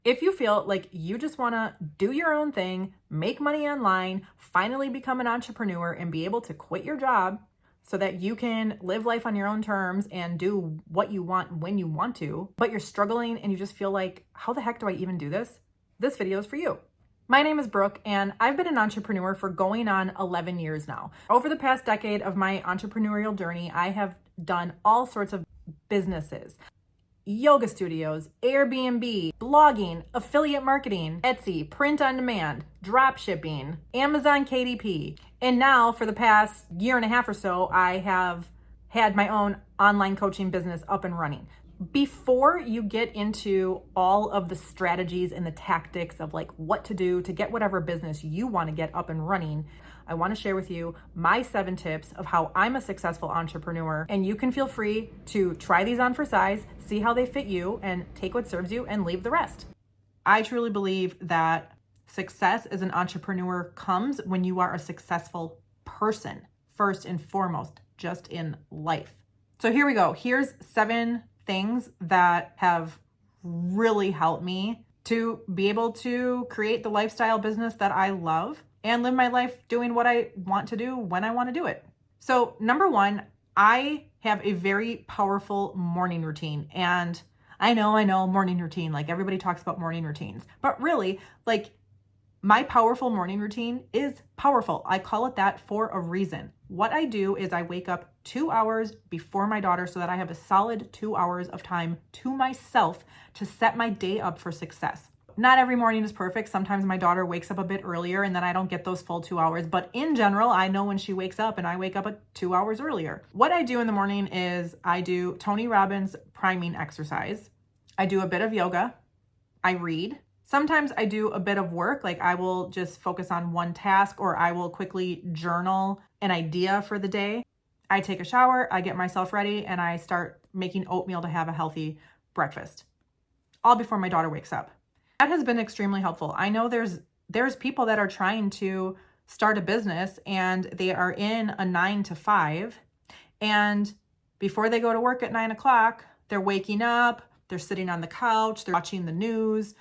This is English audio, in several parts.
If you feel like you just want to do your own thing, make money online, finally become an entrepreneur, and be able to quit your job so that you can live life on your own terms and do what you want when you want to, but you're struggling and you just feel like, how the heck do I even do this? This video is for you. My name is Brooke, and I've been an entrepreneur for going on 11 years now. Over the past decade of my entrepreneurial journey, I have done all sorts of businesses. Yoga studios, Airbnb, blogging, affiliate marketing, Etsy, print on demand, drop shipping, Amazon KDP. And now for the past year and a half or so, I have had my own online coaching business up and running. Before you get into all of the strategies and the tactics of like what to do to get whatever business you want to get up and running, I want to share with you my 7 tips of how I'm a successful entrepreneur, and you can feel free to try these on for size, see how they fit you, and take what serves you and leave the rest. I truly believe that success as an entrepreneur comes when you are a successful person, first and foremost, just in life. So here we go. Here's 7 things that have really helped me to be able to create the lifestyle business that I love and live my life doing what I want to do when I want to do it. So number 1, I have a very powerful morning routine. And I know morning routine, like everybody talks about morning routines, but really like my powerful morning routine is powerful. I call it that for a reason. What I do is I wake up 2 hours before my daughter so that I have a solid 2 hours of time to myself to set my day up for success. Not every morning is perfect. Sometimes my daughter wakes up a bit earlier and then I don't get those full 2 hours. But in general, I know when she wakes up and I wake up at 2 hours earlier. What I do in the morning is I do Tony Robbins priming exercise. I do a bit of yoga. I read. Sometimes I do a bit of work, like I will just focus on one task or I will quickly journal an idea for the day. I take a shower, I get myself ready, and I start making oatmeal to have a healthy breakfast, all before my daughter wakes up. That has been extremely helpful. I know there's people that are trying to start a business and they are in a 9 to 5, and before they go to work at 9 o'clock, they're waking up, they're sitting on the couch, they're watching the news.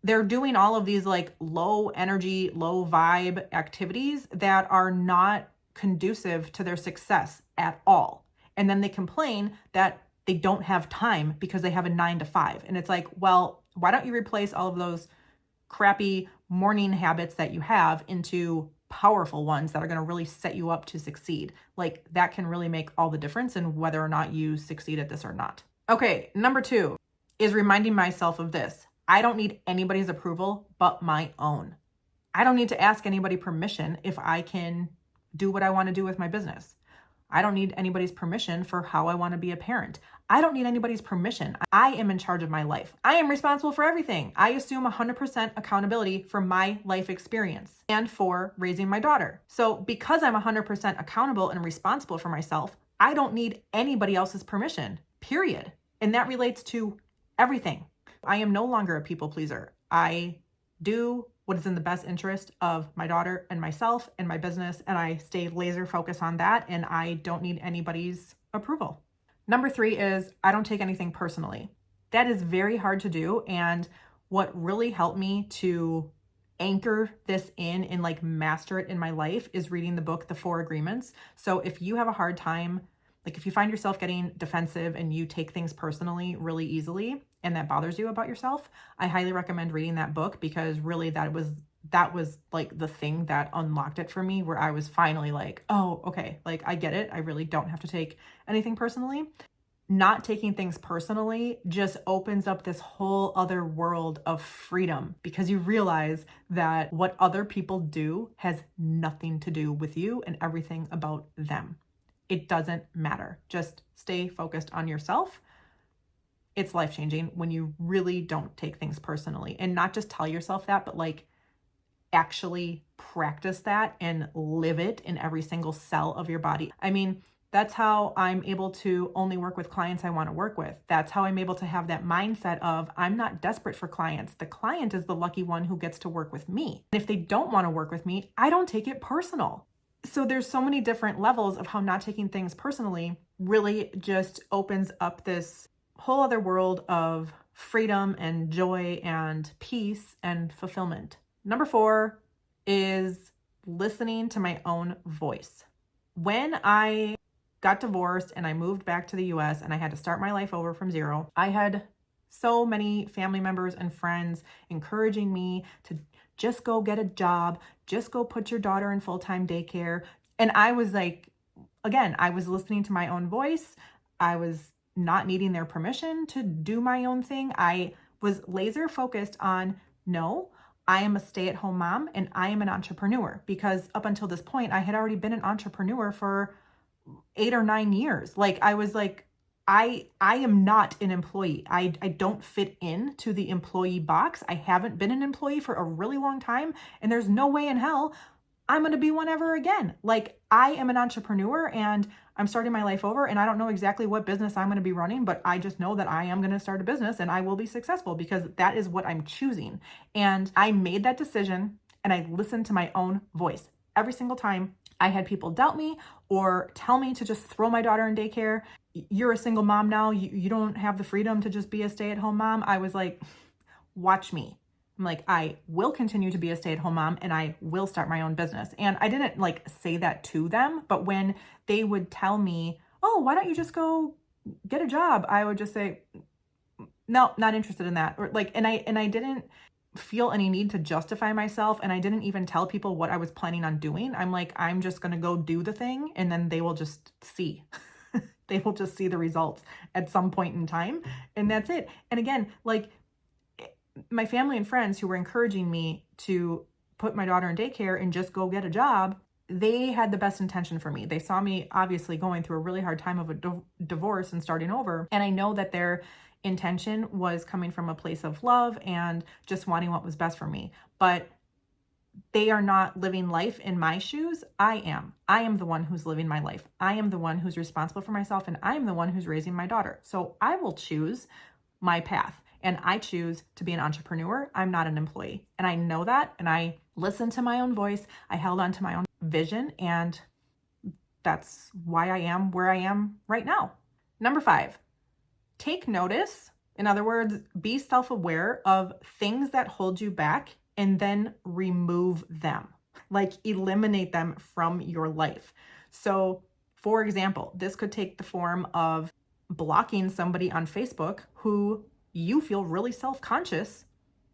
They're doing all of these like low energy, low vibe activities that are not conducive to their success at all. And then they complain that they don't have time because they have a 9 to 5. And it's like, well, why don't you replace all of those crappy morning habits that you have into powerful ones that are going to really set you up to succeed? Like that can really make all the difference in whether or not you succeed at this or not. Okay, number 2 is reminding myself of this. I don't need anybody's approval but my own. I don't need to ask anybody permission if I can do what I want to do with my business. I don't need anybody's permission for how I want to be a parent. I don't need anybody's permission. I am in charge of my life. I am responsible for everything. I assume 100% accountability for my life experience and for raising my daughter. So because I'm 100% accountable and responsible for myself, I don't need anybody else's permission, period. And that relates to everything. I am no longer a people pleaser. I do what is in the best interest of my daughter and myself and my business, and I stay laser focused on that, and I don't need anybody's approval. Number 3 is I don't take anything personally. That is very hard to do, and what really helped me to anchor this in and like master it in my life is reading the book, The 4 Agreements. So if you have a hard time, like if you find yourself getting defensive and you take things personally really easily and that bothers you about yourself, I highly recommend reading that book, because really that was like the thing that unlocked it for me, where I was finally like, oh, okay, like I get it. I really don't have to take anything personally. Not taking things personally just opens up this whole other world of freedom, because you realize that what other people do has nothing to do with you and everything about them. It doesn't matter. Just stay focused on yourself. It's life-changing when you really don't take things personally, and not just tell yourself that, but like actually practice that and live it in every single cell of your body. I mean, that's how I'm able to only work with clients I want to work with. That's how I'm able to have that mindset of I'm not desperate for clients. The client is the lucky one who gets to work with me. And if they don't want to work with me, I don't take it personal. So there's so many different levels of how not taking things personally really just opens up this whole other world of freedom and joy and peace and fulfillment. Number 4 is listening to my own voice. When I got divorced and I moved back to the US and I had to start my life over from zero, I had so many family members and friends encouraging me to just go get a job, just go put your daughter in full-time daycare. And I was like, again, I was listening to my own voice. I was not needing their permission to do my own thing. I was laser focused on, no, I am a stay-at-home mom and I am an entrepreneur, because up until this point, I had already been an entrepreneur for 8 or 9 years. Like, I was like, I am not an employee. I don't fit into the employee box. I haven't been an employee for a really long time, and there's no way in hell I'm going to be one ever again. Like, I am an entrepreneur and I'm starting my life over, and I don't know exactly what business I'm going to be running, but I just know that I am going to start a business and I will be successful because that is what I'm choosing. And I made that decision and I listened to my own voice. Every single time I had people doubt me or tell me to just throw my daughter in daycare. You're a single mom now. You don't have the freedom to just be a stay-at-home mom. I was like, watch me. I'm like, I will continue to be a stay-at-home mom and I will start my own business. And I didn't like say that to them, but when they would tell me, oh, why don't you just go get a job? I would just say, no, not interested in that. Or like, and I didn't feel any need to justify myself. And I didn't even tell people what I was planning on doing. I'm like, I'm just going to go do the thing and then they will just see. They will just see the results at some point in time. And that's it. And again, like, my family and friends who were encouraging me to put my daughter in daycare and just go get a job, they had the best intention for me. They saw me obviously going through a really hard time of a divorce and starting over. And I know that their intention was coming from a place of love and just wanting what was best for me. But they are not living life in my shoes. I am. I am the one who's living my life. I am the one who's responsible for myself, and I am the one who's raising my daughter. So I will choose my path, and I choose to be an entrepreneur. I'm not an employee. And I know that, and I listened to my own voice. I held on to my own vision, and that's why I am where I am right now. Number 5, take notice. In other words, be self-aware of things that hold you back and then remove them, like eliminate them from your life. So for example, this could take the form of blocking somebody on Facebook who you feel really self-conscious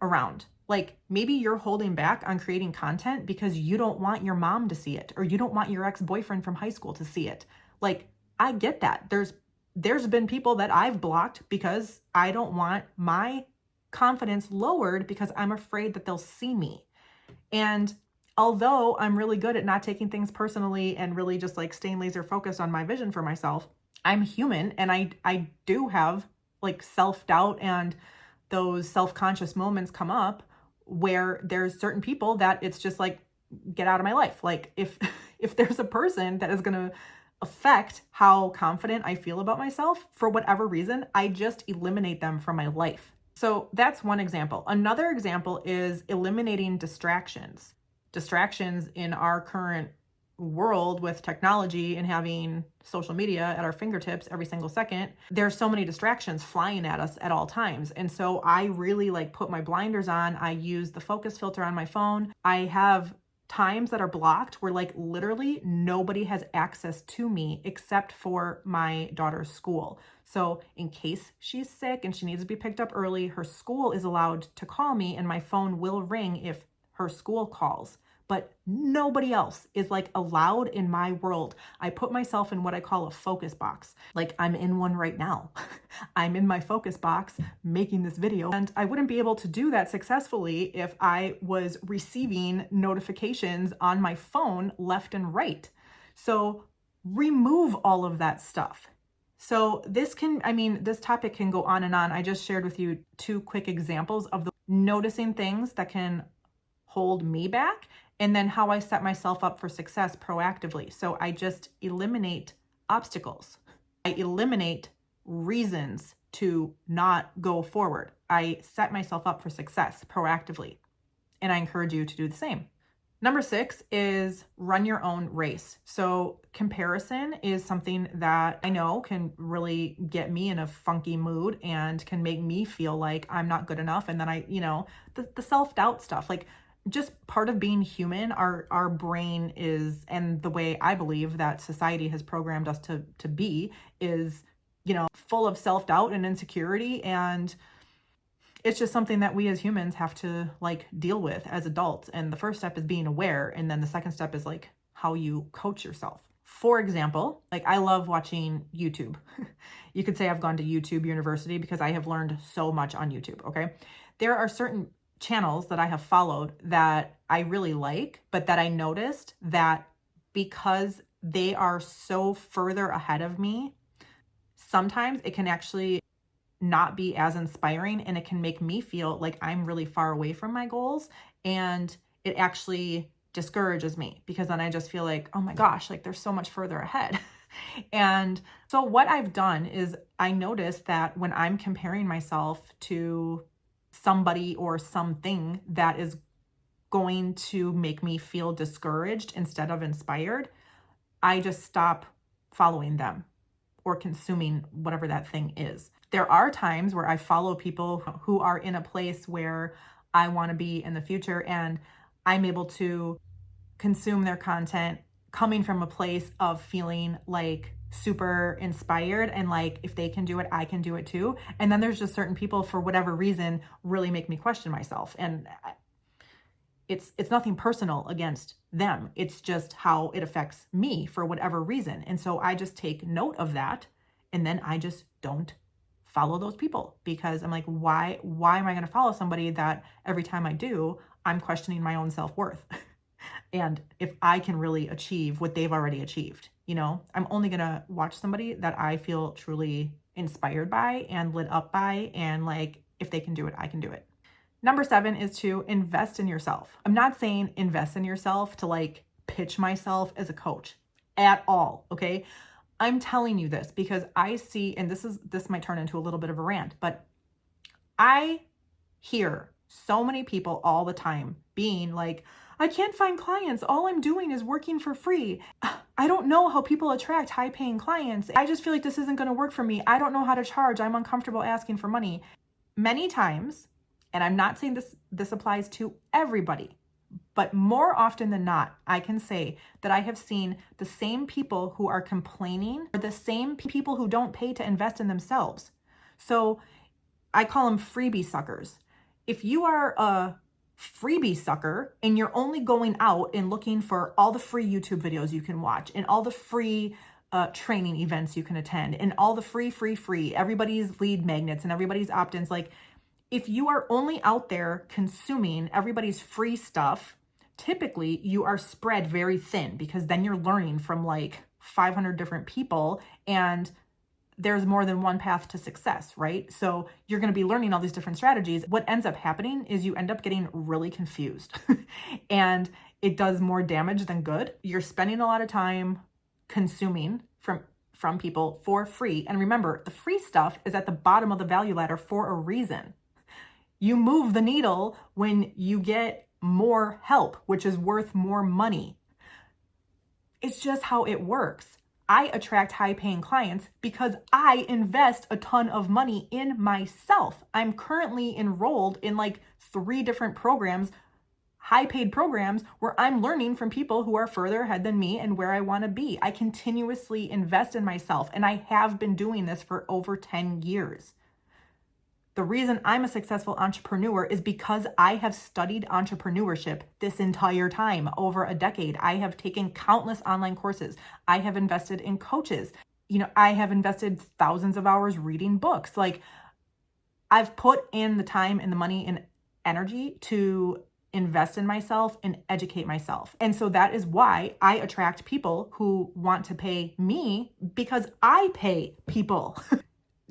around. Like, maybe you're holding back on creating content because you don't want your mom to see it, or you don't want your ex-boyfriend from high school to see it. Like, I get that. There's been people that I've blocked because I don't want my confidence lowered because I'm afraid that they'll see me. And although I'm really good at not taking things personally and really just like staying laser focused on my vision for myself, I'm human, and I do have like self-doubt and those self-conscious moments come up where there's certain people that it's just like, get out of my life. Like, if there's a person that is going to affect how confident I feel about myself for whatever reason, I just eliminate them from my life. So that's one example. Another example is eliminating distractions. Distractions in our current world with technology and having social media at our fingertips every single second. There's so many distractions flying at us at all times. And so I really like put my blinders on. I use the focus filter on my phone. I have times that are blocked where like literally nobody has access to me except for my daughter's school. So in case she's sick and she needs to be picked up early, her school is allowed to call me and my phone will ring if her school calls. But nobody else is like allowed in my world. I put myself in what I call a focus box. Like, I'm in one right now. I'm in my focus box making this video, and I wouldn't be able to do that successfully if I was receiving notifications on my phone left and right. So remove all of that stuff. So this topic can go on and on. I just shared with you 2 quick examples of the noticing things that can hold me back, and then how I set myself up for success proactively. So I just eliminate obstacles. I eliminate reasons to not go forward. I set myself up for success proactively. And I encourage you to do the same. Number 6 is run your own race. So comparison is something that I know can really get me in a funky mood and can make me feel like I'm not good enough. And then the self-doubt stuff, like just part of being human, our brain is, and the way I believe that society has programmed us to be is, full of self-doubt and insecurity. And it's just something that we as humans have to like deal with as adults. And the first step is being aware. And then the second step is like how you coach yourself. For example, like I love watching YouTube. You could say I've gone to YouTube University because I have learned so much on YouTube. Okay. There are certain channels that I have followed that I really like, but that I noticed that because they are so further ahead of me, sometimes it can actually not be as inspiring, and it can make me feel like I'm really far away from my goals, and it actually discourages me because then I just feel like, oh my gosh, like they're so much further ahead. And so what I've done is I noticed that when I'm comparing myself to somebody or something that is going to make me feel discouraged instead of inspired, I just stop following them or consuming whatever that thing is. There are times where I follow people who are in a place where I want to be in the future, and I'm able to consume their content coming from a place of feeling like super inspired and like if they can do it, I can do it too. And then there's just certain people, for whatever reason, really make me question myself. And it's nothing personal against them. It's just how it affects me for whatever reason. And so I just take note of that, and then I just don't follow those people because I'm like, why am I going to follow somebody that every time I do, I'm questioning my own self-worth? And if I can really achieve what they've already achieved, I'm only going to watch somebody that I feel truly inspired by and lit up by. And like, if they can do it, I can do it. Number 7 is to invest in yourself. I'm not saying invest in yourself to like pitch myself as a coach at all. Okay. I'm telling you this because I see, and this might turn into a little bit of a rant, but I hear so many people all the time being like, I can't find clients. All I'm doing is working for free. I don't know how people attract high paying clients. I just feel like this isn't going to work for me. I don't know how to charge. I'm uncomfortable asking for money. Many times, and I'm not saying this applies to everybody, but more often than not, I can say that I have seen the same people who are complaining are the same people who don't pay to invest in themselves. So I call them freebie suckers. If you are a freebie sucker and you're only going out and looking for all the free YouTube videos you can watch and all the free training events you can attend and all the free, everybody's lead magnets and everybody's opt-ins, like if you are only out there consuming everybody's free stuff, typically you are spread very thin because then you're learning from like 500 different people and there's more than one path to success, right? So you're going to be learning all these different strategies. What ends up happening is you end up getting really confused and it does more damage than good. You're spending a lot of time consuming from people for free. And remember, the free stuff is at the bottom of the value ladder for a reason. You move the needle when you get more help, which is worth more money. It's just how it works. I attract high-paying clients because I invest a ton of money in myself. I'm currently enrolled in like 3 different programs, high-paid programs, where I'm learning from people who are further ahead than me and where I want to be. I continuously invest in myself, and I have been doing this for over 10 years. The reason I'm a successful entrepreneur is because I have studied entrepreneurship this entire time, over a decade. I have taken countless online courses. I have invested in coaches. I have invested thousands of hours reading books. Like, I've put in the time and the money and energy to invest in myself and educate myself. And so that is why I attract people who want to pay me, because I pay people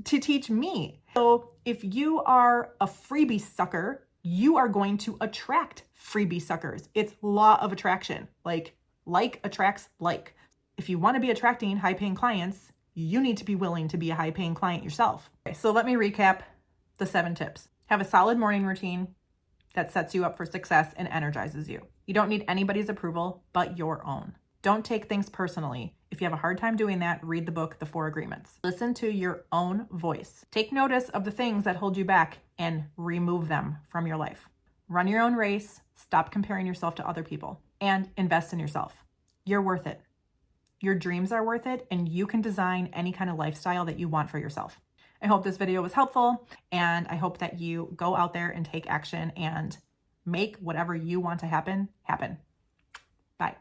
to teach me. So if you are a freebie sucker, you are going to attract freebie suckers. It's law of attraction. Like attracts like. If you want to be attracting high-paying clients, you need to be willing to be a high-paying client yourself. Okay, so let me recap the 7 tips. Have a solid morning routine. that sets you up for success and energizes you. You don't need anybody's approval but your own. Don't take things personally. If you have a hard time doing that, read the book, The 4 Agreements. Listen to your own voice. Take notice of the things that hold you back and remove them from your life. Run your own race, stop comparing yourself to other people, and invest in yourself. You're worth it. Your dreams are worth it, and you can design any kind of lifestyle that you want for yourself. I hope this video was helpful, and I hope that you go out there and take action and make whatever you want to happen. Bye.